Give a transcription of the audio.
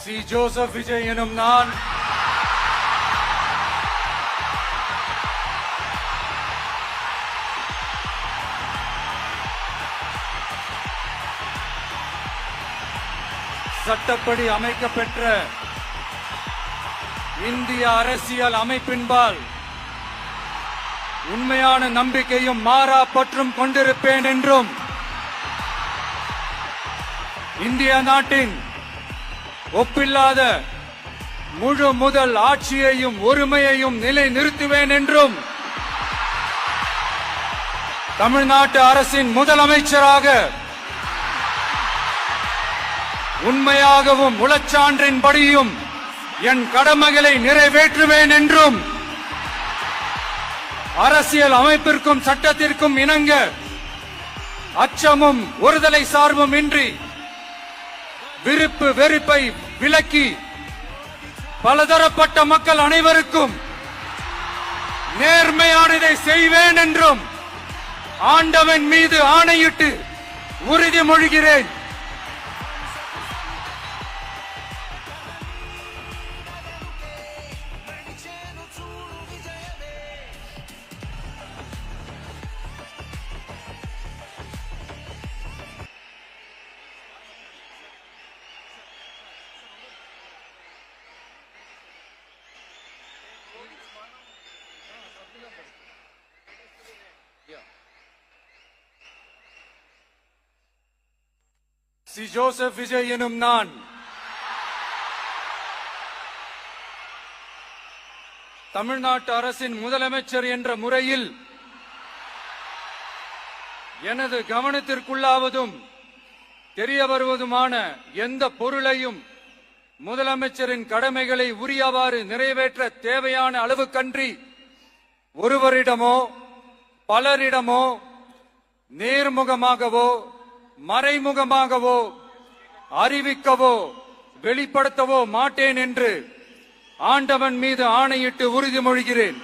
C. Joseph Vijay எனும் நான் சட்டப்படி அமைக்கப்பெற்ற இந்திய அரசியல் அமைப்பின்பால் உண்மையான நம்பிக்கையும் மாறா பற்றும் கொண்டிருப்பேன் என்றும் இந்திய நாட்டின் ஒப்பில்லாத முழு முதல் ஆட்சியையும் ஒருமையையும் நிலை நிறுத்துவேன் என்றும் தமிழ்நாட்டு அரசின் முதலமைச்சராக உண்மையாகவும் உளச்சான்றின்படியும் என் கடமைகளை நிறைவேற்றுவேன் என்றும் அரசியல் அமைப்பிற்கும் சட்டத்திற்கும் இணங்க அச்சமும் ஒருதலை சார்பும் இன்றி விருப்பு வெறுப்பை விலக்கி பலதரப்பட்ட மக்கள் அனைவருக்கும் நேர்மையானதை செய்வேன் என்றும் ஆண்டவன் மீது ஆணையிட்டு உறுதிமொழிகிறேன். சி. ஜோசப் விஜய் எனும் நான் தமிழ்நாட்டு அரசின் முதலமைச்சர் என்ற முறையில் எனது கவனத்திற்குள்ளாவதும் தெரிய வருவதுமான எந்த பொருளையும் முதலமைச்சரின் கடமைகளை உரியவாறு நிறைவேற்ற தேவையான அளவுக்கன்றி ஒருவரிடமோ பலரிடமோ நேர்முகமாகவோ மறைமுகமாகவோ அறிவிக்கவோ வெளிப்படுத்தவோ மாட்டேன் என்று ஆண்டவன் மீது ஆணையிட்டு உறுதிமொழிகிறேன்.